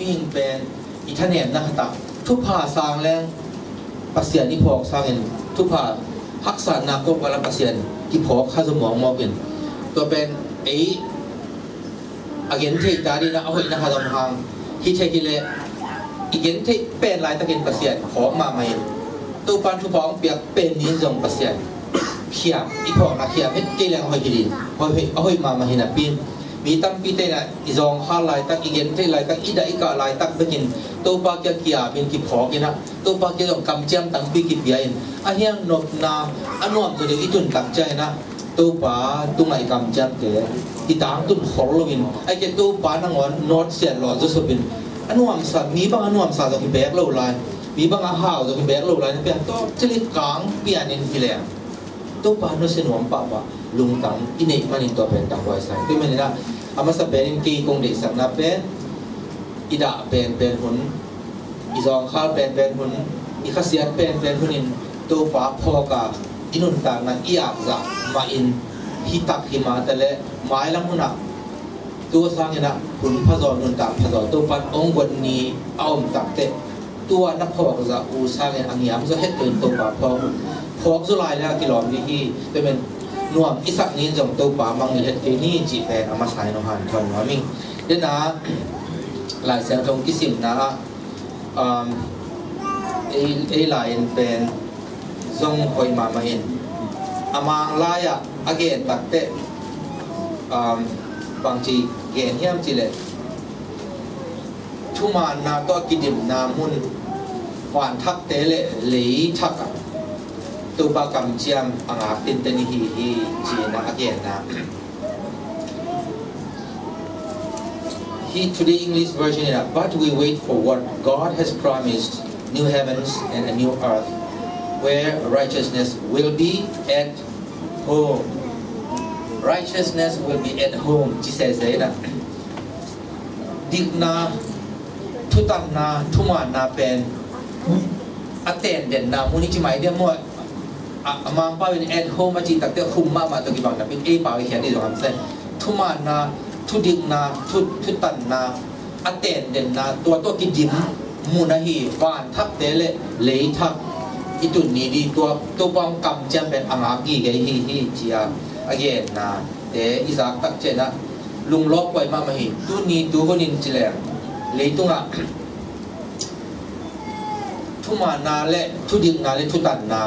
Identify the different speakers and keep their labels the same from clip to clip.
Speaker 1: มีหิงเป็นอิทานเนมนะตาทุกภาษาแรงปัสเซียนนี่พอกสร้างเห็นทุกภาฮักษานากบวลปัสเซียนที่พอกข้าสมองมองเห็นตัวเป็นอาเกนเทตาดีนะเอาให้นะครับตรงทางที่ใช้กิเลสอีกเกนเทเป็นลายตะเกียนปัสเซียนของมาไม่ตัวปันทุกพองเปียกเป็นนิจงปัสเซียนเขียบอีพอกนะเขียบเป็นกิเลสเอาให้กินเอาให้มาเห็นนะปีนมีตั้งปีเตนะอีจงข้าลายตักอีเกนเทลายตักอีได้อีกลายตักเป็นกินตัวปากเกียร์เป็นกิบพอกนะตัวปากเกียร์กำเจียมตั้งปีกิบใหญ่อันนี้นกนาอันนู้นตัวเดียวอีตุนตั้งใจนะตัวปาตัวไหนกำเจียมเตะที่ต่างตุนขอลงอินไอ้เจ้าตัวปานั่งวันนอตเสียหล่อจะสุบินอันนู้นสัตว์มีบางอันนู้นสัตว์ตัวที่แบกเราลายมีบางอาหารตัวที่แบกเราลายนี่เป็นตัวจริตกลางเปลี่ยนอินฟิเลนตัวปาโนเซนวมปะปะลุงตังอินเอกมันอินตัวเป็นตังไว้ใส่ตัวมันนี่นะอามาสเปนกีกงเด็กสักนับเป็นอิดาเป็นหุ่นอีจองข้าวเป็นหุ่นอีข้าเสียเป็นหุ่นอินตัวปาพอกาอินุนต่างนั้นอีอาจะมาอินฮิตักฮิมาแต่ละไม้ละมุนะตัวสร้างเนี่ยหุ่นพระจอนุนต่างพระจอตัวปัดองค์วันนี้เอาตักเตะตัวนักพอกจะอูสร้างเนี่ยอันยามจะเฮ็ดเป็นตัวปาพอกสุไลแล้วกิโลเมตรที่จะเป็นนวมอิสักนี้จงตัวป่ามังเห็ดเกนี่จีแปนอามาใส่นหันทอนว่ามิงเดนะหลายเสียงตรงกิสิมนะหลายเป็นทรงคอยมาเห็นอามังลายะอเกนตักเตะบางจีเกนเฮียมจีเลทุมานาก็กิดิมนามุนหวานทักเตเลหลีทักตัวปากำเจียมอ่างตินเตนิฮีจีนะอเกนนะ Today English version is but we wait for what God has promised, new heavens and a new earth, where righteousness will be at home. Righteousness will be at home. ที่says that ดิกนาทุตันนาทุมานาเป็นอเตนเด่นนามุนิจิหมายเดียมั่วมังป้าเป็น at home มาจีตักเตะคุมมาตัวกี่บางแต่เป็นป่าวเขียนได้ตรงนั้นเส้นทุมานาทุดิกนาทุตันนาอเตนเด่นนาตัวกิดิมมูนาฮีวานทักเตเลเลยทักอีตุนนี้ดีตัวปองกำจำเป็นอ่างกีเกฮีจีอาอเกนนาเดอิสากตักเจนะลุงล็อกไว้มาฮีตัวนี้ตัวคนนินจิเลเลยตุงะทุมานาและทุดิกนาและทุตันนา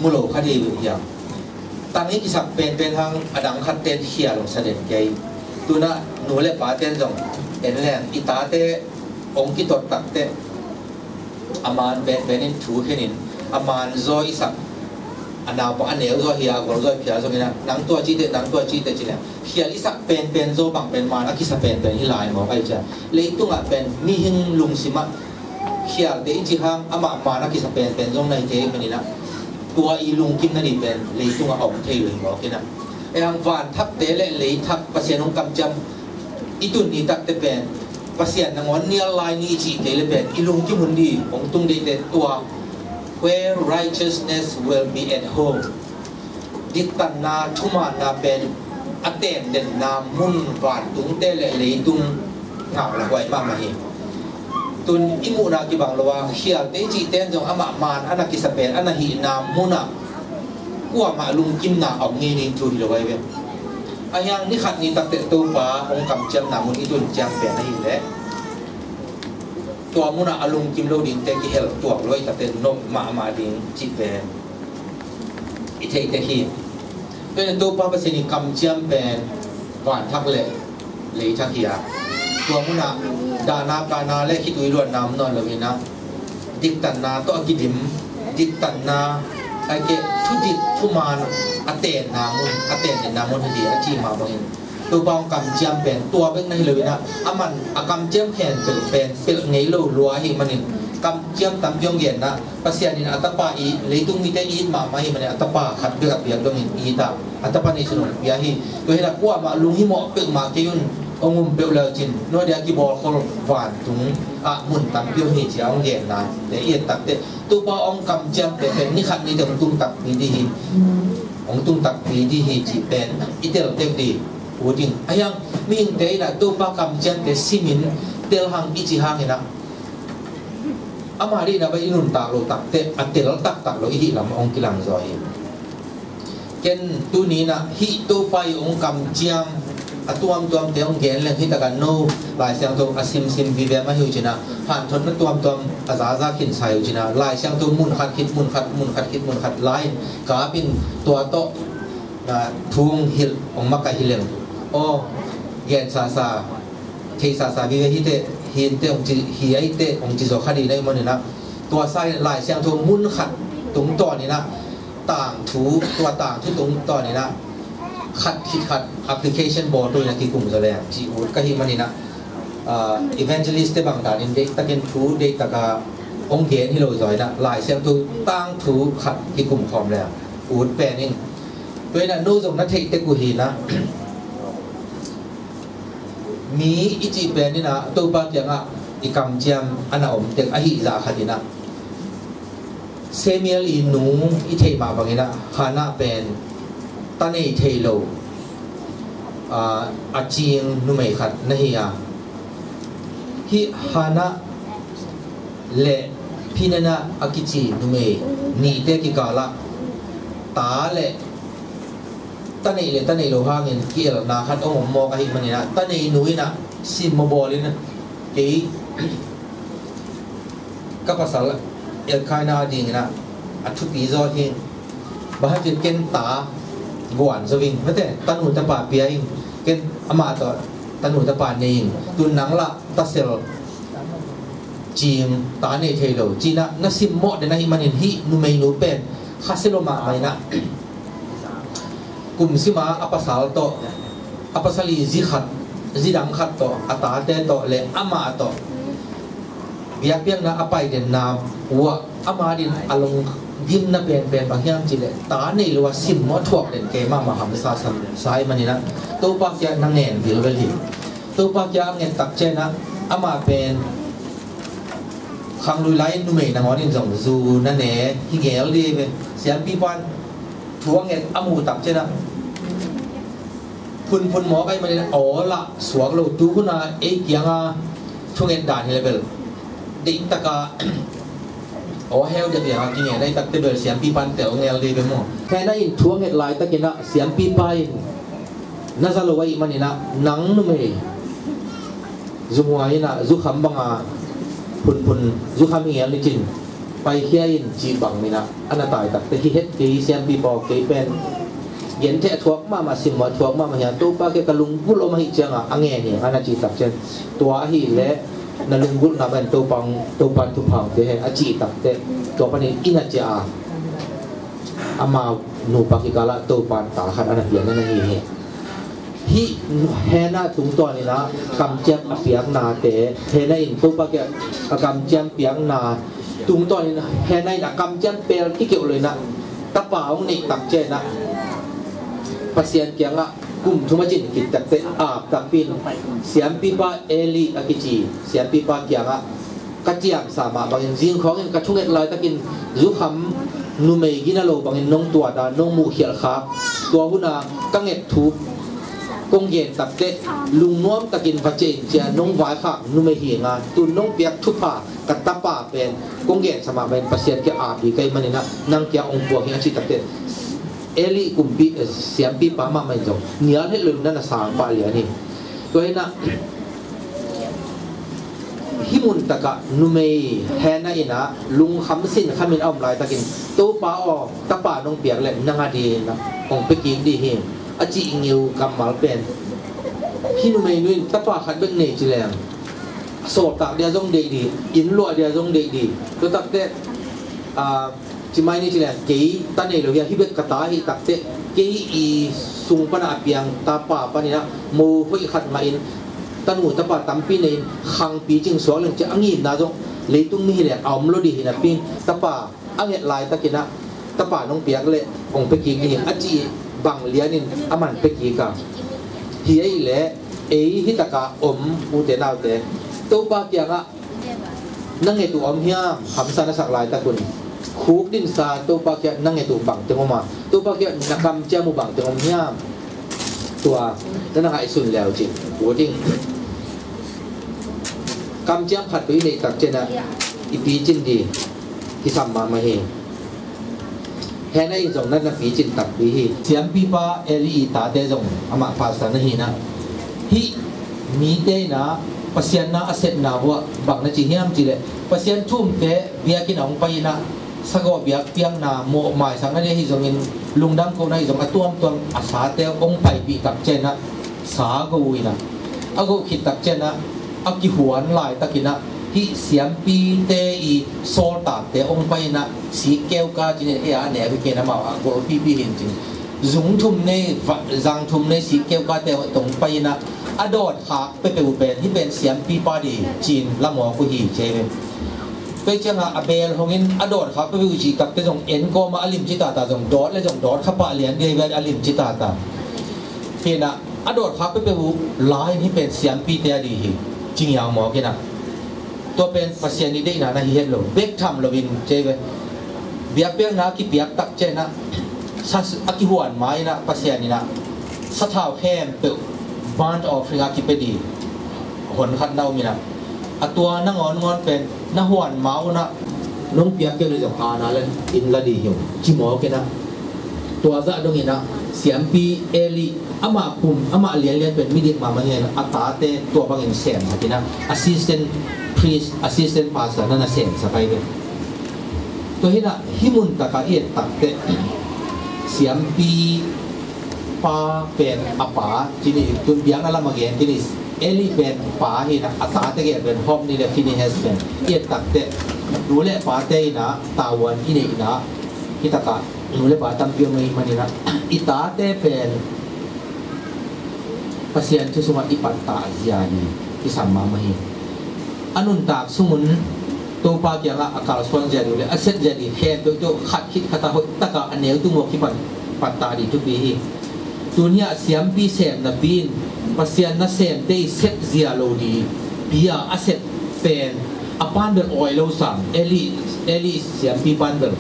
Speaker 1: มุโลคดีวิญญาตั้งนี้กิสักเป็นทางอดังคัดเตนเขียลงเสด็จเกยตัวน่ะหนูเล็บปาเตนจงเอ็นแรงอิตาเตองกิตตักเตอามานเป็นนินถูแค่นินอามานโซอิสักอันดาวปะอันเหนียวโซเฮียกอลโซเพียโซนี่นะนังตัวจีเตจีเนี่ยเขียอิสักเป็นโซบังเป็นมานักกิสักเป็นที่ลายหมอไปจ้ะเลยตุงอ่ะเป็นมีหิงลุงสิมะเขียเตอิจิฮังอามานักกิสักเป็นโซในเทมันนี่นะตัวอีลุงกินนั่นนี่เป็นเลยตุงอ่ะออกเทเลยหมอแค่นั้นไอ้ทางวานทักเตเลเลยทักปัสเซียนองกำจำอีตุนนี่ตักเตเป็นปัสเซียนนังวันเนียลายนี่จีเตเลเป็นอีลุงกิมุนดีองตุงเดเตตัว where righteousness will be at home ดิตันนาทุมานาเป็นอเตนเด่นนามุนวานตุงเตเลเลยตุงเหงาละไว้มากมาเห็นตุนอิมุนากิบังละว่าเขียเตจีเตนจงอามามานอันนักกิสเปนอันนักหินามุนะกว่ามาลุงกินนาออกงี้นี่ทุยเลยไว้เว้ยไอ้ยังนี่ขัดนี่ตักเตะตัวปลาองกำเจียมนามุนอีตุนเจียมเป็นนี่แหละตัวมุนะอลุงกิมโลดินเตกิเฮลตัวลอยตักเตะนกมาดินจีเป็นอิเทเตฮีเป็นตัวปลาเป็นสิ่งกำเจียมเป็นหวานทักเลยทักเฮียตัวมุนะดานากานาและคิดวิรวนน้ำนอนเลยนะดิกตันนาตัวกิดิมดิกตันนาไอ้เกทุดิทุมานอเตนนามุนอเตนเนนามุนที่อาจีมาบางอย่างตัวบางกำเจียมเป็นตัวเป็นในเลยนะอามันกำเจียมแขนเป็นไงโลลัวหิมันนี่กำเจียมตำยงเย็นนะปัสยานินอัตปาอีเลยตุ้งมีแต่อีมาไม่มันอัตปาขัดเบียดเบียดตรงนี้อีตาอัตปาในสนุนยาฮีตัวเห็นว่ามาลุงหิมอเป็นมาเกี่ยนองุ่มเปลวเลยจินโนเดียกิบอลคอลหวานถุงมุนตังเปียวหิเจียงเย็นนะเดี๋ยวเอียดตักเตตัวปองกำเจียมเป็นนี่ขัดนี่เดี๋ยวตุ้งตักมีดีหิองตุ้งตักมีดีหิจีเป็นอีเดียวเต็มดีโอ้จริงไอ้ยังมีเดี๋ยวนะตัวปากำเจียมเป็นซิมิน เตลหังอิจิหังเห็นนะอามาดีนะไปอินุนตากโลตักเตอัเตลตักตักโลอิหิลำองกิลังซอยเกนตัวนี้นะฮิตัวไปองกำเจียมตัวมเตองเกนเรื่องที่ตะกันโนลายเสียงตัวอาซิมวิเวมาหิวจินะหันทนตัวมอาซาซาขินใส่จินะลายเสียงตัวมุนขัดคิดมุนขัดลายกาเป็นตัวโตทุ่งหิลองมักกะหิเลงโอเกนซาเทซาวิเวฮิเตหินเตองจิฮิไอเตองจิโซคดีได้มันนี่นะตัวไซลายเสียงตัวมุนขัดตรงตัวนี้นะต่างถูตัวต่างที่ตรงตัวนี้นะขัดแอปพลิเคชันบอร์ดตัวนี้ที่กลุ่มแสดงจีอูดก็ที่มันนี่นะevangelist บางด่านนี่เด็กตะเกียนถูเด็กตะกาองเกนที่เราจอยนะลายเสียงตัวต่างถูขัดที่กลุ่มคอมแล้วอูดแปลนิ่งด้วยนะนู้ส่งนักเทคเตกูฮีนะมีอิจิแปลนี่นะตัวปัจจังอ่ะอีกำเจียมอันนั้นเด็กอหิจาขัดินะเซมิเอลอินูอิเทมาบางทีนะฮานาเป็นตอนนี้เทโลอาจีงนุ่มไม่ขัดนะเฮียฮิฮานาเล่พินานาอากิจีนุ่มไม่นีเตกิกาละตาเล่ตอนนี้โลหะเงินเกี่ยวนาขัดองค์มอกะฮิมันนี่นะตอนนี้นุ้ยนะซิมโมบอลินะกี่กับภาษาเอลคายนาดิงนะอัทุปีโซฮิงบ้านจะเก็นตากวนสวิงไม่แต่ตันหุ่นตะปาเปียอิงเก็นอามาต่อตันหุ่นตะปาเนิงตุนนังละตัสเซลจีมตาเนเทโลจีนะนัสิมโมเดนะฮิมันฮินุเมนูเป็นคาเซโลมาไม่นะกลุ่มสิมาอัปสาลโตอัปสาลีziดังขัดโตอัตาเตโตเลอามาโตเบียเปียงนะอภัยเด่นนามวัวอามาดินอารมณ์ยิมนะเป็นบางอย่างจีเลยตาในหรือว่าซิมมอทวกเด่นเกมามาหำซาสัมสายมันนี่นะตัวปากยานังเงินวิลเวลิตัวปากยาเงินตักเจนะอามาเป็นขังลุยไล่นุ่มเองนะงอนินส่งซูนั่นเองฮิเกลดีเป็นเสียงปีบันทัวเงินอามูตักเจนะพุ่นหมอไปมันนี่อ๋อละสวกเราดูคุณาเอ็กยังอ่ะช่วงเงินด่านที่เลเวลดิตะกาโอ้เฮลจะเดี๋ยวกินเนี่ยได้ตักเตเบลเสียงปีปันแต่เงลดีไปหมดแค่นั้นอินทัวเงินลายตะกินนะเสียงปีไปน่าจะรู้ว่าอีมันนี่นะหนังนุ่มเองจุหัวนี่นะจุคำบังอาพุ่นจุคำเงี้ยลิจินไปเฮียอินจีบังนี่นะอันนั้นตายตักแต่ที่เฮ็ดกีเสียงปีปอกีเป็นเย็นแท้ทวกมาสิมทวกมาเหียตัวป้าแกกะลุงบุลมาหิจังอ่ะอังเงี้ยนี่อันนั้นจีตักเช่นตัวหิเละนั่นลุงบุลนับเป็นตัวปันทุพังเตะอาจีตักเตะตัวปันนี้อินาจ้าอามาหนูปักกิกาละตัวปันตาขัดอันนั้นเหียนั่นนี่ฮิเฮน่าถุงตัวนี้นะกำเจียมเปียกนาเตะเฮน่าอินตัวป้าแกกำเจียมเปียกนาถุงตัวนี้นะเฮน่าอินกำเจียมเปียกที่เกี่ยวเลยนะตะป่าองนี่ตักเจนะpasien kianga kum thumajin ki takte a tapin siam pipa eli akichi siam pipa kianga katiam sama bangin jing khongin kachunget lai takin zu kham numei ginalo bangin nong tua da nong mu khial kha tua huna kanget thu kong yen takte lungnom takin vache chia nong vai kha numei hi nga tu nong piak thupa katapa pen kong yen sama ben pasien ki a bi kai manina nang kya ong po hi chi takteเอลิกุมปีเสียงปีป้ามาไม่จบเหนียวให้ลุนนั่นสางปาเหลียนี่ตัวนี้นะฮิมุนตะกะนุเมย์แฮน่าอินะลุงคำสินคำมินอ้อมลายตะกินตัวป้าอ๋อตะป่าน้องเปียกแหละนังอดีนะของไปกินดีเฮงอจิอิงิวกำมาเป็นฮินุเมย์นู่นตะป่าขัดเบงเนจิแรงโสดตักเดียจงเด็กดีอินลัวเดียจงเด็กดีตัวตักเตจิไม่นี่จีแหละเกย์ตอนนี้เราอยากฮิเบกตาฮิตักเตเกย์อีสุงปนาเปียงตาป่าปนี่นะมูฟุยขัดมาอินตันหูตาป่าตั้มปีนินขังปีจึงสวงเรื่องจะอังยินนะจงเลยตุ้งมีเลยเอามโลดีนะปีนตาป่าอังเงลายตะกินนะตาป่าน้องเปียกเลยองไปกีนี่อจีบังเลียนินอามันไปกีกาเฮียอีเล่เอฮิตะกาอมมูเตนาวเตตัวป่าเปียกะนั่งเหตุอมเฮียหำสันสักลายตะกุนคูกดินซาตัวปากยนั่งไงตัวบังเตงมาตัวปากยนักกำเจ้ามูบังเตงเฮียตัวนั่นไงสุนแล้วจริงหัวจริง กำเจียงขัดไปในตักเจนะอีปีจินดีที่สัมมามาเฮแค่นั้นส่งนั่นนะปีจินตักปีฮีเสียงปีป้าเอลีตาเตส่งอามาภาษานะฮีนะฮีมีเตนะปัสยันนะอาเซตนะว่าบักนะจีเฮียมจีเลปัสยันทุ่มเตะเบียกินองไปนะสกอเบียเปียงนะโมหมายสังนั่นฮีส่งอินลุงดังเขาในส่งตัวอาสาเตะองไปปีตักเจนะสากูวินะอากูคิดตักเจนะอากิหวนลายตะกินะที่เสียงปีเตอีโซลตัดเตะองไปนะสีเกลกาจีเนี่ยเนี่ยไปเกณฑ์มาอากูพี่เห็นจริงจุงทุ่มในจังทุ่มในสีเกลกาเตะตรงไปนะอดอดขาไปเป็นที่เป็นเสียงปีปาดีจีนละหมอกุฮีใช่ไหมไปเจ้าอาเบลของอินอดอดขาไปอุจิกับไปส่งเอ็นก็มาอลิมจิตาตาส่งดอดและส่งดอดขับปะเลียนเดียร์อลิมจิตาตาเห็นนะอดอดขาไปลายที่เป็นเสียงปีเตดีฮีจริงอย่างหมอกินะตัวเป็นภาษานี้ได้นะเห็นหรอเบกทำเราวินใช่ไหมเบียบเปียงนะกิเบียบตักเจนะสักอากิหวนไม้นะภาษานี้นะสะท้าวแค่เปิดบ้านออกฟิงากิเปดีหนขัดเน่ามีนะตัวนั่งงอนเป็นนั่งหวนเมานะน้องเปียกเกี่ยวกับอาณาเลยอินลาดีหิวจิมอกันนะตัวจะตรงนี้นะเสียงปีเอลีอามาปุ่มอามาเลียนเป็นมิดิมามันเงี้ยอัตตาเตตัวบางอย่างเสียงสักทีนะ assistant priest assistant pastor นั่นน่ะเสียงสักไปเลยตัวนี้นะฮิมุนตะกะเอ็ดตักเตเสียงปีป้าเป็นอาป๋าที่นี่ตุนเบียงนั่นละมาเงี้ยที่นี่เอลีเป็นป้าที่นะอัตตาเตเกเป็นห้องนี่แหละที่นี่เฮสเป็นเอ็ดตักเตดูแลป้าเตนะตาวันที่นี่นะที่ตะกะดูแลป้าตั้งเพียงไม่มันนี่นะอิตาเตเป็นpasien tu semua ipat tak jadi disama mahi anun tak sumun tu pagi yang akal suang jadi oleh aset jadi head tu khat kit kata hot taka anel tu mau kipan patah di tu bihi dunia siam pi sem na bin pasien na sem te set zia lo di bia aset pen apandel oil lo sam eli siam pi pandel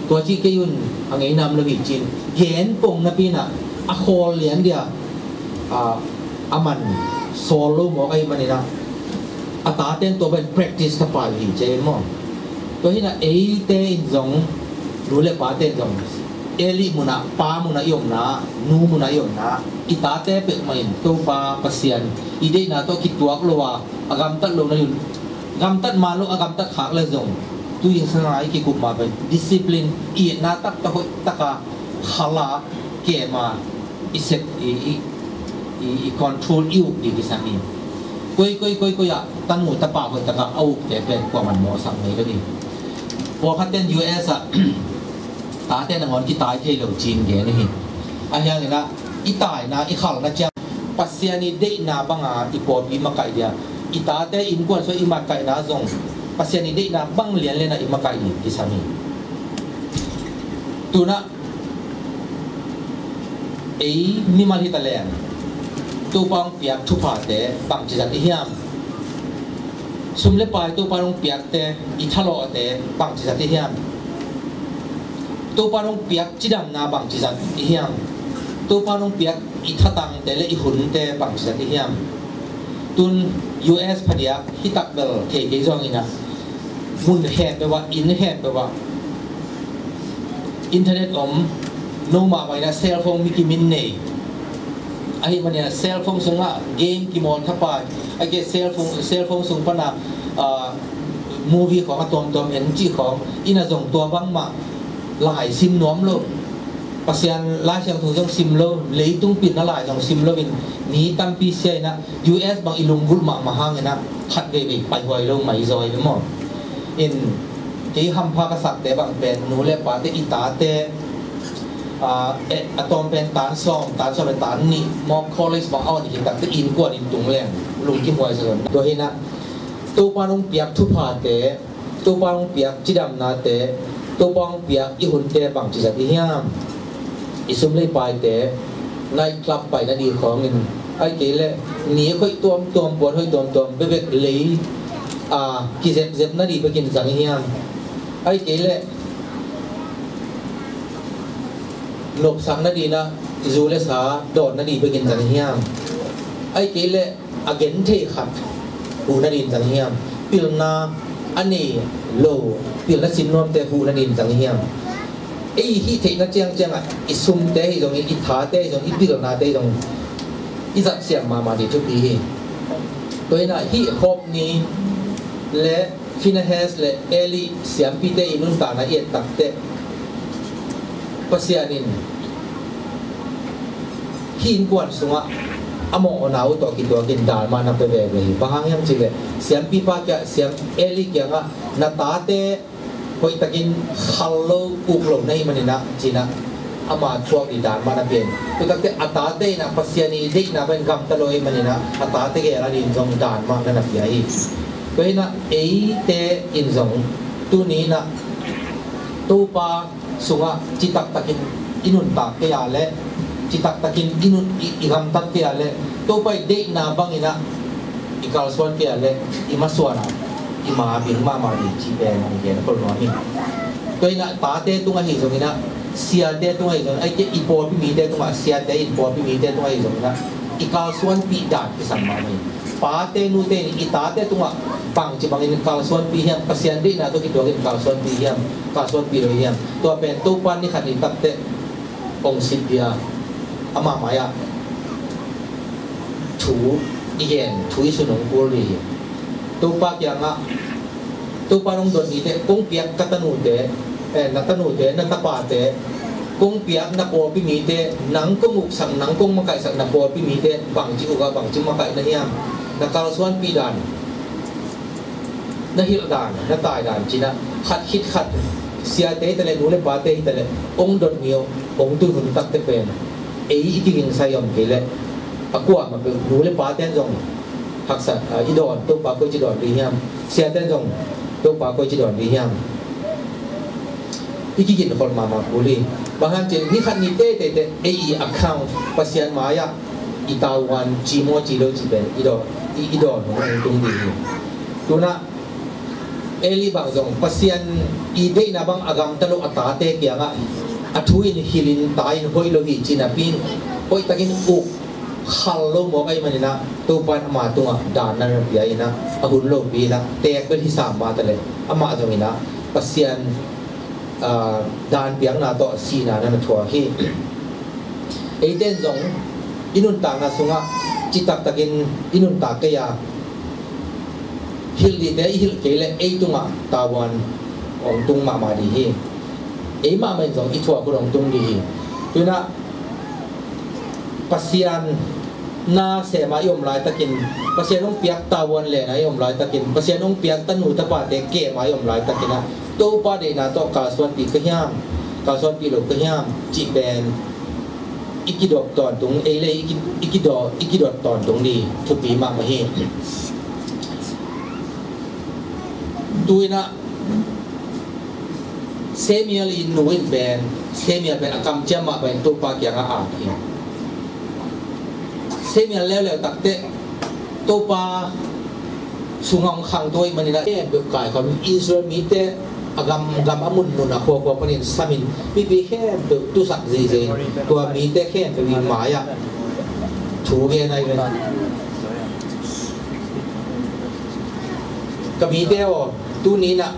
Speaker 1: ตัวที่กยุนอังไงนำระบิจินเห็นปงนะปีน่ะอะโคเลียนเดียอามันโซโล่หมอไอ้มันนี่นะอัตราเต้นตัวเป็น practice กับปาลีเจนมั้งตัวที่น่ะเอเต้นจงรู้เลยปาเต้นจงเอลิมุนะปามุนะยมนะนูมุนะยมนะอิตาเต้เป็นไม่ตัวปาปัสยันอีเดน่ะตัวคิดตัวกลัวอากามตัดลงนะยุนอากามตัดมาลุอากามตัดขาเลยจงตัวยังสงายกี่กลุ่มมาเป็น discipline อีน่าตักตะหอยตะกาขลาเกมาอิเซอีคอนโทรลอิวดีที่สังนี้ก็อยากตั้งหมู่ตะป่าคนตะกะเอาแต่เป็นกว่ามันหมอสังเลยก็ดีพอคัดเต้น US อ่ะตาเต้นงอนที่ตายเทเหลวจีนแกนี่อันยังไงนะอีตายนะอีข่าวนะจ๊ะปัสเซียนี่ได้นาบังอาอีปอบีมาไก่เดียอีตาเต้อินกวนส่วนอีมาไก่นะจงปัสเซียนี่ได้นาบังเลียนเลยนะอีมาไก่ดีที่สังนี้ตัวน่ะนี่มาที่ตะแลงตัวปองเปียกทุพาเตะปังจิจัดอิยามสุมเลปายตัวปองเปียกเตะอิทะโลเตะปังจิจัดอิยามตัวปองเปียกจิดำนาปังจิจัดอิยามตัวปองเปียกอิทะตังเตะเลอิหุนเตะปังจิจัดอิยามตุน US พเดียฮิตักเบลเคเกจองอินะมุนแฮนไปว่าอินแฮนไปว่าอินเทอร์เน็ตโนมาไว้นะเซลโฟนมิกิมินเน่ไอ้มันเนี่ยเซลโฟนส่งละเกมกิมอนทับไปไอ้เกเซลโฟนส่งปนะมูวี่ของตัวเอ็นจีของอินาส่งตัวบังมาหลายซิมน้อมโลปัสยันลายเชียงถูกส่งซิมโลเลยตุ้งปิดน่าหลายส่งซิมโลวินนี้ตั้มปีเซียนะ US บางอิลุงกุลมาห้างเลยนะขัดเดบิไปหวยลงไม่ซอยเลยมั้งอินที่ฮัมพากษัตริย์แต่บางเป็นนูเล่ปาเตอิตาเตอะตอมเป็นตานซอมเป็นตานนี่มอคอลเลจบางเอานี่ตักตะอินกว่าอินตุงแรงลุงกิมวยเสริมตัวเห็นนะตัวปานุงเปียกทุพาเตตัวปานุงเปียกจิดำนาเตตัวปานุงเปียกอิหุนเตบางจิจัดอิยามอิสุมเลยไปเตในคลับไปนาดีของเงินไอ้เกล่หนีค่อยตัวปวดค่อยตัวเบ๊กเลยกิเจ็บนาดีไปกินสังอิยามไอ้เกล่นกสังนาดีนะจูเลสาโดดนาดีไปกินสังเฮียมไอ้เกลเลอเกนเทขัด ผู้นัดินสังเฮียมปิลนาอันนี้โลปิลนัสินนวมแต่ผู้นัดินสังเฮียมไอ้ที่เทนักเจียงเจียงอ่ะอิสุมเตะตรงนี้อิทาเตะตรงนี้ปิลนาเตะตรงอิสักเสียงมาดีทุกทีตัวนี้ที่ฮอบนี้และฟินเฮสและเอลีเสียงปีเตอินุนตานาเอตักเตะปัสยานินที่อินกวนสุงะอโมอนาวตัวกินดาลมานับไปแบบนี้บางอย่างสิเลยเสียงปีปากะเสียงเอลีเกี่ยงะนาตาเตะพอตะกินฮัลโลกุกลงในมันนี่นะจีนะอามาช่วงดีดานมานับเป็นตัวตั้งแต่อัตาเตนะปัสยานีเด็กนะเป็นกำตะลอยมันนี่นะอัตาเตะอะไรดินจงดานมานับใหญ่ตัวนี้นะเอเตอินจงตัวนี้นะตัวปาสุงะจิตักตะกินอินุนตากเกียร์เล่จิตักตะกินอินุนอิกำตักเกียร์เล่ตัวไปเด็กนาบังอินะอิกาลสวนเกียร์เล่อิมาสวนะอิมาบิงมาดีจีเปนอะไรเงี้ยคนน้อยตัวนี้นะตาเตตุงะหิจงอินะเสียเตตุงะหิจงไอ้เจ้าอีโปพิมีเตตุงะเสียเตอีโปพิมีเตตุงะหิจงอินะอิกาลสวนปีดาดพิสัมมานีปาเตนูเตนอิตาเตตุงะปังจีบังอินกาลสวนปีเฮียมปัสยันเด็กนาตัวกิตัวกินกาลสวนปีเฮียมกาลสวนปีเลยเฮียมตัวเป็นตัวปันนี่ขันอิตักเตองสิบเดียอามาหมายะถูอีเย็นถูอิสุนงกุลีตัวปากยังอ่ะตัวปานองดนนี้เตกงเปียกกัตนูเตนัตนูเตนัตปาเตกงเปียกนักโอปิมีเตนังกงอุกสังนังกงมะไก่สังนักโอปิมีเตบังจิอุกะบังจิมะไก่นั่นยังนักการสวนปีดานนักฮิลดานนักตายดานจีน่ะขัดคิดขัดเสียเตะแต่เลยนูเลปาเตะแต่เลยองดนเมียวองตุหุนตักเตเป็นเอ้ยที่ยิงใส่ยอมเกลอะกัวมาเป็นนูเลปาเตนจงหักสัตอีดอนตัวปากก็จีดอนดีเฮียมเสียเตนจงตัวปากก็จีดอนดีเฮียมอีกกินคนมาบุรีบางครั้งเจนี่ขันนิเตะเตะเอ้ยอักขาวปัสยานมายะอีตาวันจีโมจีโลจีเป็นอีดอนของตรงนี้ตัวน่ะเอลีบางจงปัสยันอีเดน่ะบางอากามตลกอัตาเตะเกี่ยงอ่ะอัทุอินฮิลินตายหอยโลหิจีน่ะปินหอยตะกินอุกขัลโลมอกไอ้มันนี่นะตัวปันอามาตัวดานนั่นเปียอินะอาหุ่นโลปีนะเตะเป็นที่สามมาแต่เลยอามาตรงนี้นะปัสยันดานเปียงนาโตสีนานั่นทัวร์ที่เอเดนจงอินุนตานาสุงะจิตักตะกินอินุนตาเกียฮิลดีเตะฮิลเกลเอตุงะตาวันองตุงมาดีฮีเอมาเมนจงอิทัวกุองตุงดีฮีตัวน่ะปัสยันนาเสมายอมลายตะกินปัสยันองเปียกตาวันเลยนะยอมลายตะกินปัสยันองเปียกตะนูตะปาเตเกมายอมลายตะกินนะตัวปาเดนาโตกาสวนปีกะยามกาสวนปีโลกะยามจีเปนอีกิดอกตอนตรงเอเลยอีกิดอกตอนตรงนี้ทุกปีมาเฮดูนะเซมีอะไรนูอินแบนเซมีเป็นอากรรมเจ้ามาเป็นตัวปากอย่างอาเฮียเซมีแล้วตักเตะตัวปาสุงองขังตัวมันนี่นะเอ๊ะแบบกายเขาอิสราเอลมีเตะอากรรมอามุนมุนอะพวกคนนี้สามินพี่แค่แบบตัวสักจีตัวมีเตะแค่แบบมีหมายอะถูกแค่ไหนเลยก็มีเตะว่าตัวนี้นะ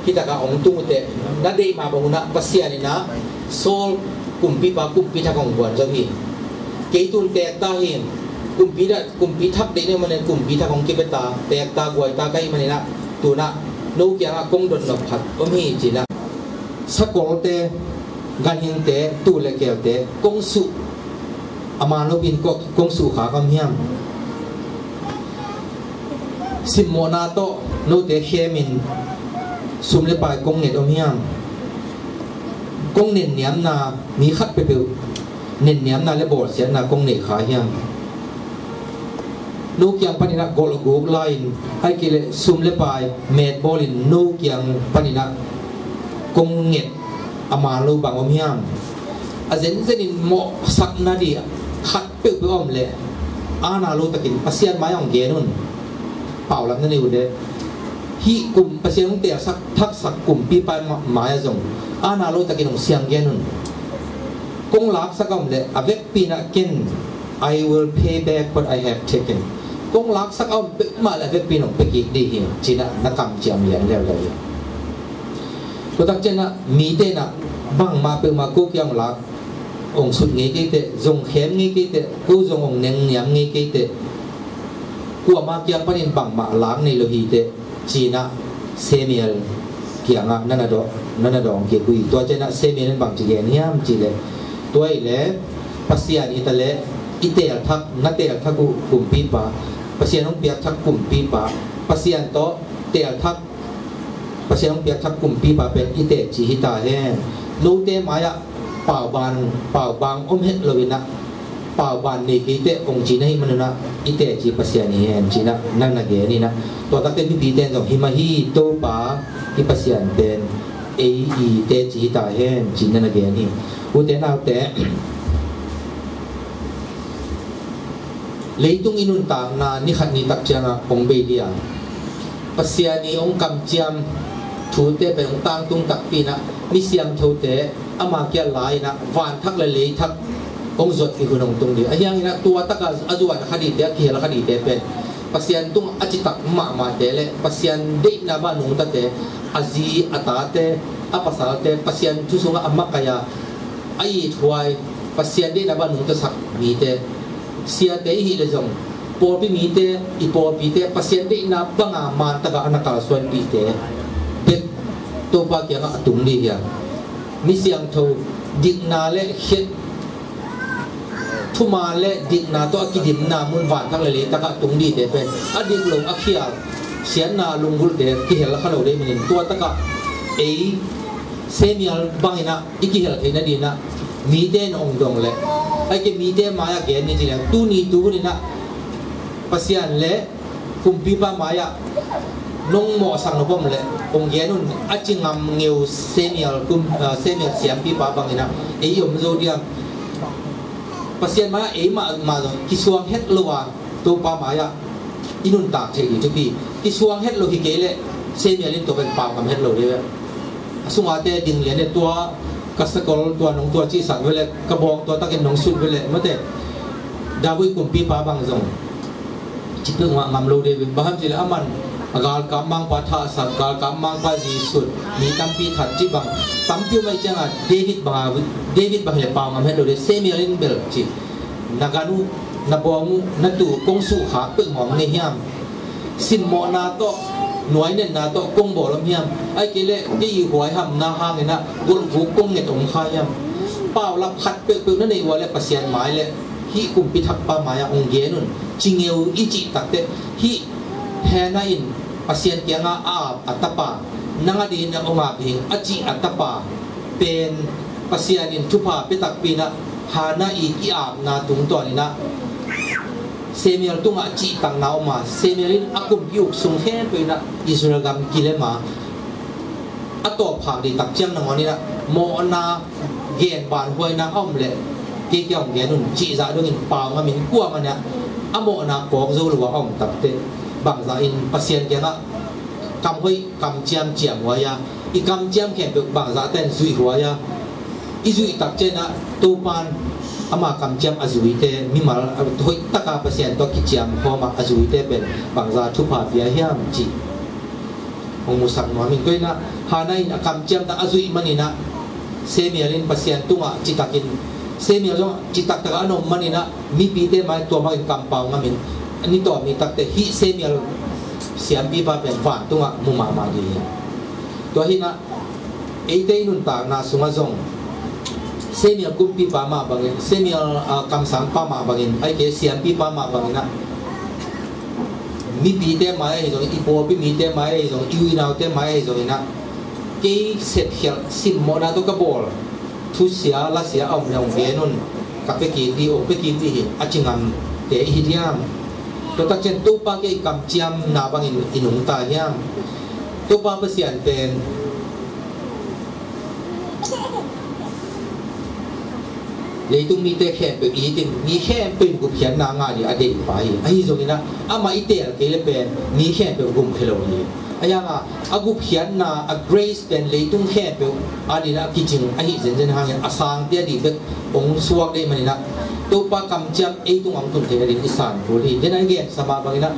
Speaker 1: kita ka ong tung te na dei ma bang na pasya ni na sol kumpi pa kumpi ta kong buan so hi ke tun te ta hin kumpi thak de ne man kumpi ta kong ki beta te ta goi ta kai man na tu na no kya nga kong don na phat om hi chi na sakol te gan hin te tu le ke te kong su ama no bin ko kong su kha kam hiam simona to no te heminซุมเลปายกงเน็ตอมยังกงเน็ตเนียมนามีขัดไปเปล่าเน็ตเนียมนาเลบอดเสียนากงเน็ตขายังนูกยังปนินะโกลกูไลน์ให้กิเลซุมเลปายเมดบอลินนูกยังปนินะกงเน็ตอามาลูบางอมยังอาเซนเซนินโมสักนาดีขัดเปล่าอมเลยอานาลูตะกินปัสยันไม้ของเกนุนเป่าลับนั่นเองเด้ฮีกลุ่มประเสริฐเตียสักทักษะกลุ่มปีไปหมายจงอาณาโลตะกินของเสียงแกนุนกงลักสักคำเลยอเวกปีนักกิน I will pay back what I have taken กงลักสักเอามาแล้วเป็นปีนองไปกิกดีหิจีน่ะนักกำจำเลี้ยงแล้วเลยก็ตักเจน่ะมีเตน่ะบังมาเป็นมากุกยังลักองสุดงี้กี่เตะจงเข้มงี้กี่เตะกูจงองเนียงเนียงงี้กี่เตะกูมาเกี่ยงปนินบังมาล้างในโลหิตเตะจีน่ะเซมิเอลเกี่ยงอ่ะนั่นน่ะดอกเกี่ยกุยตัวเจน่ะเซมิเอลบังจีเกนี่ยามจีเลยตัวอีเล่ปัสยานอิตาเลอิเตลทักนัดเตลทักกุมปีปะปัสยานน้องเปียกทักกุมปีปะปัสยานโตเตลทักปัสยานน้องเปียกทักกุมปีปะเป็นอิเตจีฮิตาแห่ลูเตมายะเป่าบางอมเฮ็ดโลวินะเป่าบานนี่กิเตองจีน่าฮิมันนะอิเตจีปัสยานีแห่จีน่านั่งนักเกนี่นะตัวตักเตมีปีเตนของฮิมาฮีโตปาฮิปัสยานเป็นเอเตจีฮิตาแห่จีน่านักเกนี่อุเตนาเตleitung inun ta na ni khat ni tak changa ong be dia pasya ni ong kam chiam thu te pe ong tang tung tak pi na mi siam tho te ama kya lai na van thak le le thak ong zot ki hunong tung di ahyang ina tua taka azuan khadi te ki hela khadi te pe pasyan tung achi tak ma te le pasyan de na ba nung ta te azi ata te apasal te pasyan thu sunga amma kaya ai thuai pasyan de na ba nung ta sak mi te sia te hi le jong por pi mi te I por pi te pasien de na banga man ta ga anaka swan pi te bet to pa kya nga atung ni ya mi siang tho dik na le khet thu ma le dik na to akidim na mun van thak le le ta ga tung di te pen adik lo akhia sian na lungul te ki hel khalo de min to ta ga e semial bangina ikihel ena dina mi te ong dong le ai ke mi te maya ge ni ji le tu ni na pasian le kumpi pa maya nong mo sang no pom le ong ge nun achingam ngeu senial siam pi pa bangina e yom zo dia pasian maya e ma ki suang het lowa to pa maya inun tak che ni pi ki suang het lo hi ge le senial in to ben pa kam het lo de sunga te ding le ne tua kasakol tua nong tua chi sak vele kabong tua takin nong sut vele mate dawi kumpi pa bang zong chipe ngam lo de baham jile aman agal kamang patha sak gal kamang pa ji sut mi tampi that chi bang tampi mai changa david bang le pa ngam helo de semialin bel chi naganu nabomu natu kongsu kha pe ngom ne hiam sin mo na to nuai nen na to kong bo lam hiam ai ke le ti huai ham na ha nge na gul vu kong nge tong kha yam pau la phat pe na nei wa le pasian mai le hi kum pi thak pa ma ya ong ge nun chingeu I chi tak te hi he na in pasian kya nga a atapa nanga di na oma phing achi atapa pen pasian in thupa pe tak pi na ha na I ki a na tung to ni na semial tunga chi tang na oma semialin akum yuk sung he pe na Israel gam kilema ato phang di tak chang na ngoni na mo na gen ban hoi na om le ke kyong gen nun chi za dong in pa ma min kwa ma na amo na pok zo lo om tak te bang za in pasien ke na kam hoi kam chiam wa ya I kam chiam ke be bang za ten zui wa ya I zui tak che na to pan ama kam chiam azui te mi mal hoi taka pasien to ki chiam ko ma azui te ben bang za thu pa bia hiam chi ong musak no min ko na hanai na kam chiam ta azui manina semialin pasien tunga chitakin semial jo chitak ta ano manina mi pi te mai to ma kam pau ngamin ani to mi tak te hi semial siam pi pa ben van tunga mu ma di to hi na e te nun ta na sunga zong semial kumpi pa ma bangin semial kam sam pa ma bangin ai ke siam pi pa ma bangin na mi pi te mai jong I po pi mi te mai jong yu nau te mai jong na ke set hial sim mo na to ka bol thu sia la sia om nyong ge nun ka pe ki ti o pe ki ti hi achingam te hi diam to ta chen tu pa ke kam chiam na bangin inung ta hiam tu pa pa sian ten leitung mi te khem pe I tin mi khem pe gu khian na nga ni ade pa hi ai zo ni na ama I te ke le pen mi khem pe gum khelo ni aya nga agu khian na a grace pen leitung khem pe ani na ki jing ai zen hang asang te di be ong suak de mani na tu pa kam jam tung ang tun thei din isan boli den ai gen sama bangina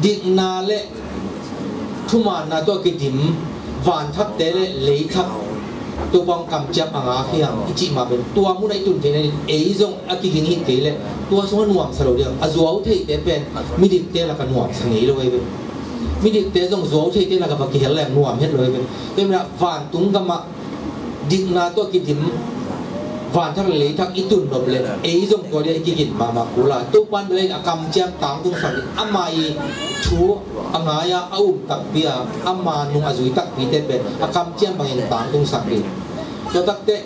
Speaker 1: dik na le thuma na to ki dim van thak te le thak tu bang kam jam anga hiang ichi ma ben tua mu nai tun thei din ei zong aki ging hi te le tua so nuam salo dia azuau thei te pen mi dik te la kan nuam sangi lo we mi dik te zong zuau thei te la ka ba ki hel lem nuam het lo we pe na van tung kama dik na to ki dim van thak le thak itun no ble ei zong ko dia ki gin ma kula tu pan ble akam jam tang tung sang amai thu angaya au tak bia amma nung azui tak pi te pe akam jam bangin tang tung sang ri to tak te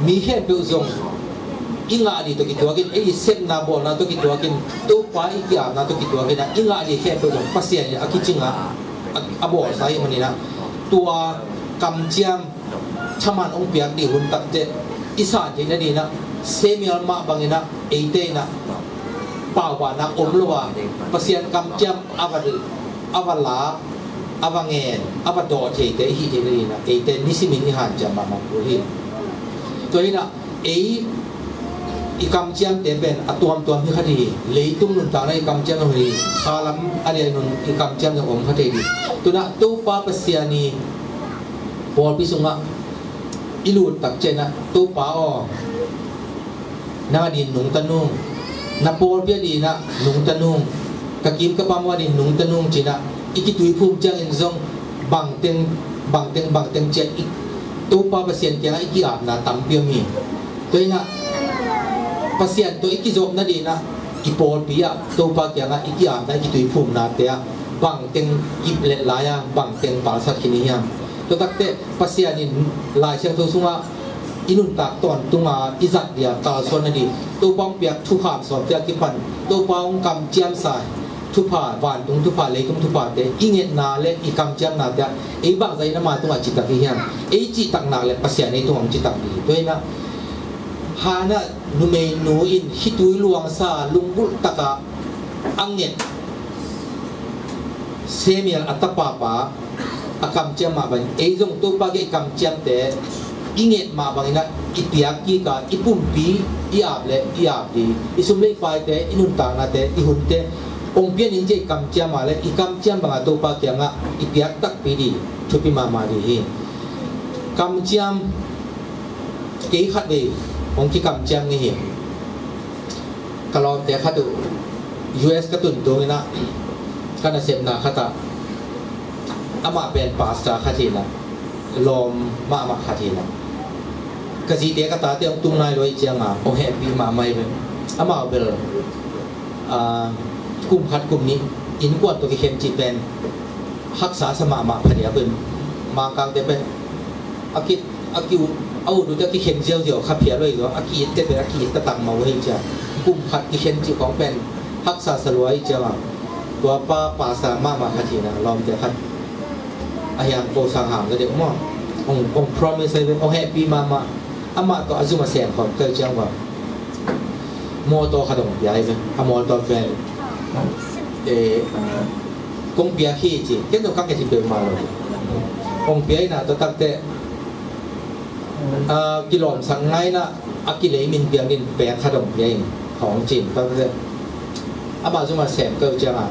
Speaker 1: mi he pe zong inga di to ki to kin ei set na bo na to ki to kin tu pa i kya na to ki to kin inga di he pe zong pasien ya akichinga abo sai manina tua kam jam chaman ong piak di hun tak te isa je na di na semial ma bangina eite na pawa na omlowa pasien kam jam avala avangen abado je te hi je ni na eite nisimin ni han jam ma ko hi to ina ei ikam jam te ben atuam hi khadi leitung nun ta na ikam jam hi khalam ale nun ikam jam om khate di tuna tu pa pasiani bol pisunga ilut tak cena tu pa o na din nung tanung na pol pia di na nung tanung kakim ka pamwa din nung tanung cina ikitui phum jang in zong bang teng jet tu pa pasien kya iki ap na tam pia mi to ina pasien to iki zop na di na ipol pia tu pa kya nga iki ap na ikitui phum na te bang teng iple laya bang teng palsa kini yang to takte pasianin lai siang to sunga inun tak ton tunga izat dia tal son di to pang piak thu kham so tia ki pan to pang kam jam sai thu pha wan tung thu pha le tung thu pha te inget na le I kam jam na dia e bang zai na ma tunga chitak hi hian e chi tak na le pasian ei tung chitak di to ina hana nu me nu in hitui luang sa lungbul taka anget semial atapa pa akam jam ma ban ei zong to pa ge kam jam te inget ma bang ina ipiak ki ka ipumpi iap le iap di isum le fai te inun ta na te ihun te ong pian in je kam jam ma le ikam jam bang to pa kya nga ipiak tak pi di thupi ma di hi kam jam ke khat de ong ki kam jam ni hi kalon te khatu US ka tun do ina kana sep na khata ama ben pasta khatina lom ma khatina kasi te ka ta te tung nai loi chianga o happy ma mai be ama bel kum khat kum ni in kwat to ki khem chi pen haksa sama ma khadia ben ma kang te pen akiu au du ta ki khem jiao kha phia loi go aki te be aki ta tang ma wei cha kum khat ki khem chiของเป็นhaksa salwai chaตัวป้าปาสามาkhatina lom te khat ayang ko sang ham ga de mo ong promise ai ong happy mama ama to azuma sem khom ke chang wa mo to khadong ya ai amo to fe kong pia hi chi ken to ka ke chi pe ma lo ong pia na to tak te kilom sang ngai na akile min piang din pe khadong yaของจริงก็คือama azuma sem ke chang a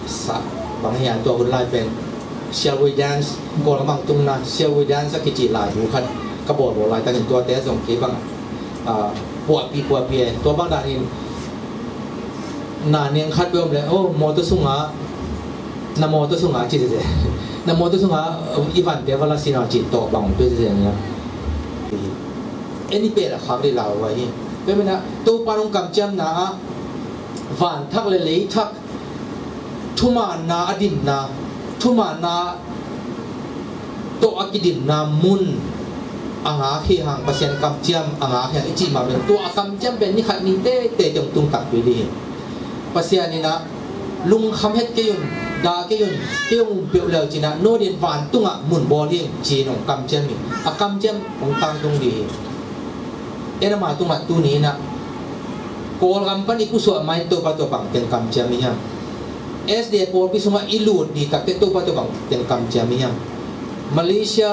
Speaker 1: sa bang hian to hun lai pen shall we dance ก็ละมังตุงนะ shall we dance สักกี่หลายหูคันกระบอกหลายแต่ถึงตัวแต่ส่งเก็บบังปวดปีตัวบางดานินนาเนียงคัดเบิ่มเลยโอ้มอเตอร์สุงานะมอเตอร์สุงาจิตเจนะมอเตอร์สุงาอีวันเดวลาสินาจิตโตบังตัวเจเนี่ยอันนี้เป็นละครั้งที่เราไว้เป็นไหมนะตัวปานงกำจำนะวันทักเลยทักทุมานาอดิมนาทุมานาโตอากิดิมนามุนอ่างอาเฮียงเปอร์เซ็นต์กำจำอ่างอาเฮียงอิจิมาเป็นตัวกำจำเป็นนี่ขัดนี่เตะจงตุงตักไปดีเปอร์เซ็นต์นี่นะลุงคำเฮ็ดเกยุนดาเกยุนเปลี่ยวแล้วจีนะโนเดียนวานตุงอ่ะมุนบอลเลี้ยงจีนของกำจำนี่กำจำของตังตรงดีเอ็นมาตุงอ่ะตัวนี้นะโกลกำปั้นอีกุศลไม่ตัวปัจจุบันเป็นกำจำนี่ฮะSD โปรพิสุมาอิลูดดีตักเตตัวปัจจุบันเป็นกำจำนี่ฮะ มาเลเซีย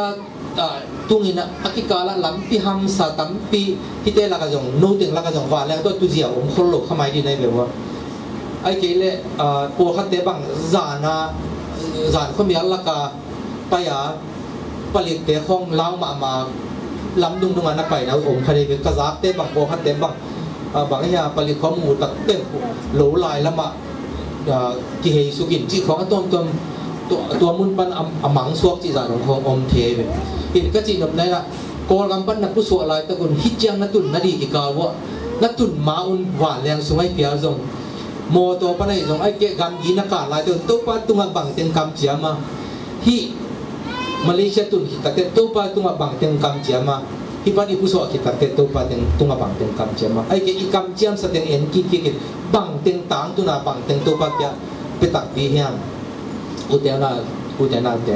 Speaker 1: ตุงินะอากิกาละลำปีฮัมซาตัมปีฮิเตละกะจงโนติงละกะจงว่าแล้วตัวตุเจียผมคนโลกขมายดีในแบบว่าไอ้เกลเลยปัวขัดเตบังจานคนมีอัลละกาไปผลิตเตะของเล้ามาลำดุงนักไปนะผมคดีเป็นกระซับเตะบังปัวขัดเตะบังบางอย่างผลิตข้อมูลตัดเต็มโหลลายละมากิเหสุกินจีของตัวมุนปันอมังสวกจีจานของอมเทเวอินก็จีนแบบนั้นละกอลกำปั้นนักผู้สวดลายตะกุนฮิจังนัตุนนาดีกิกาวะนัตุนมาอุนหวานแรงสมัยเปียจงโมตัวปันไอ้จงไอ้เกกำยีนักการลายตัวปันตุงบังเต็งกำเจียมาฮิมาเลเซียตุนฮิตะเตตัวปันตุงบังเต็งกำเจียมาฮิปันอีผู้สวดฮิตะเตตัวปันตุงบังเต็งกำเจียมาไอ้เกอีกำเจียมสเต็งเอ็นกิบังเต็งต่างตุนาบังเต็งตัวปันเปียไปตักบีเฮียงอุเทนาเต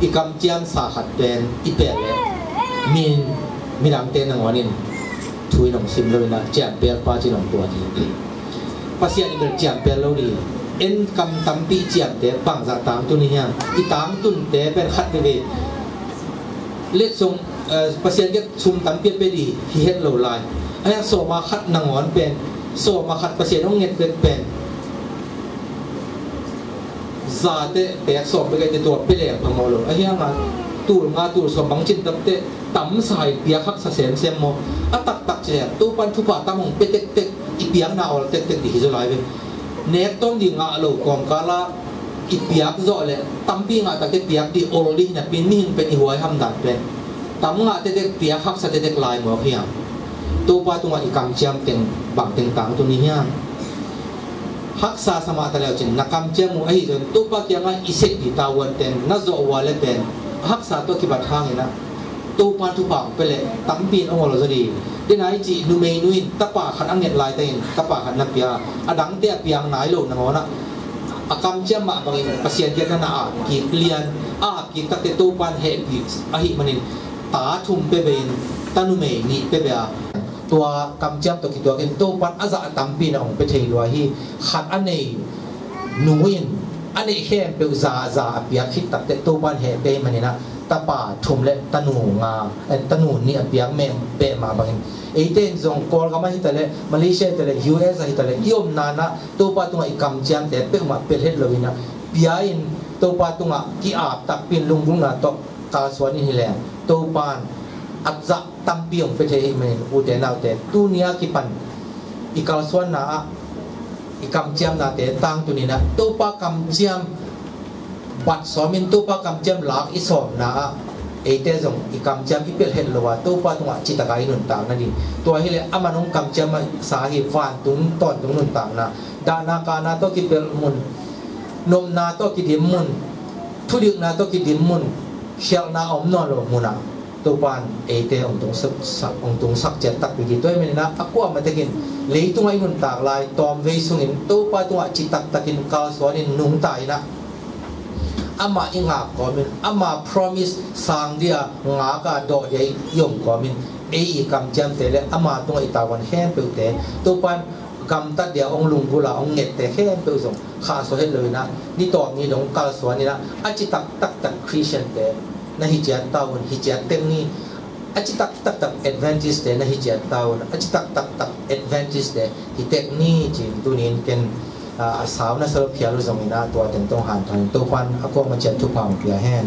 Speaker 1: อีกำเจียมสาหัสเป็นอีเปรเลยมีน้ำเต้นงวนินทุยน้องซิมเลยนะเจียมเปรป้าจีน้องตัวทีภาษาอังกฤษเจียมเปรเราดีเอ็นกำตั้มปีเจียมเตะบังจากตามตุนี่ฮะอีตามตุนเตะเป็นขัดไปเลยเล็กส่งภาษาอังกฤษชุมตั้มเปียไปดีที่เฮ็ดเราลายไอ้โซมาขัดนางอนเป็นโซมาขัดภาษาอังกฤษเป็นซาเตะเปียกสอบไปกันตัวเปลี่ยนพังโมโลไอ้ยังไงตูสมบังจินตั้มเตะตั้มสายเปียกขักเสียมโมอัตักเจียตัวปันทุบะตั้มหงเปเตะอีเปียกหน้าออลเตะดีจะลายไปเน็ตต้นดีงาโลกองกาลาอีเปียกจ่อเลยตั้มปีงาตะเตะเปียกดีโอโรลีเนี่ยปีนี้เป็นหัวห้ำดัดเป็นตั้มงาเตะเปียกขักสเตะลายหมอเพียงตัวปันตัวอีกำเจียมเต็งบังเต็งต่างตัวนี้เนี่ยฮักษาสมาตะแล้วจินนักการเจ้ามูไอ้จนตัวปักยังไงอิเสกดิตาวันเต็นน่าจะอวาเลเป็นฮักษาตัวกิบัตทางนี่นะตัวปันทุบังไปเลยตั้มปีนองค์เราจะดีเดี๋ยวไหนจีนูเมนุอินตะปาขันอังเงตลายเต็นตะปาขันนับเปียอดังเตียเปียงไหนโลนังนะอากำเจ้ามาบางอินภาษาเดียกันนะกีเลียนกีตักเตตัวปันเฮปิอาหิมันินตาทุ่มเปเบนตานูเมนี่เปเบตัวกำจับตัวกิตัวกันตัวปันอาจจะตั้มปีนองไปเทลวฮีขัดอันนี้นูอินอันนี้แค่เปลซาเปียคิดตัดตัวปันเฮเปมันนี่นะตาป่าทุ่มเล็ตานูงาตานูนี่เปียแม่เปมาบางไอเดนจงกอลก็มาฮิตเลยมาเลเซียเลยยูเอสฮิตเลยยอมนานะตัวปันตัวอีกำจับแต่เปมาเปเฮ็ดเลยนะเปียอินตัวปันตัวกี่อาบตักปีนลุงนะตัวกาสวนิฮิแลตัวปันอาจจะตั้มปีองไปเทให้มันอุเทนเอาแต่ตัวนี้กี่ปันอีกาส่วนน่ะอีกำเจียมน่ะแต่ตั้งตัวนี้นะตัวปากำเจียมบัดสอมินตัวปากำเจียมหลักอีสอมน่ะเอเตจงอีกำเจียมที่เป็นเห็นเลยว่าตัวปาตัวจิตตะกายนุนต่างนั่นดิตัวให้เลยอามานุงกำเจียมสาเหตุฟันตุงตอนตุงนุนต่างนะดานาการนาตัวกิเป็นมุนนมนาตัวกิดิมมุนทุดิกนาตัวกิดิมมุนเชียงนาอมนอนลงมุนะตัวปานเอเตองตรงสักเจ็ดตักไปกี่ตัวไม่นะอักว่ามันตะกินเลยตัวไอ้นุนต่างลายตอมเวสุงินตัวปาตัวจิตตักกินกาสวนินนุ่งตายนะอามาอิงาก่อมินอามา promise สังเดียงากาโดเยยงก่อมินเอีกำเจมเตเลอามาตัวไอตาวันแค่เปลวเตตัวปานกำตัดเดียวองลุงกุลาองเงตแต่แค่เปลวส่งข้าสวยเลยนะนี่ตอมีดงกาสวนินะอาจิตักคริสเตียนเตนะฮิจัตตาวนฮิจัตเต็งนี่อาจิตักแอดเวนทิสเตนะฮิจัตตาวนอาจิตักแอดเวนทิสเตฮิเทคนี่จีนตัวนี้เป็นสาวนักสรุปเพียรุสมินาตัวเต็มต้องหันทางตัวควันอากงมาเจ็ดทุกความเกลียแห้ง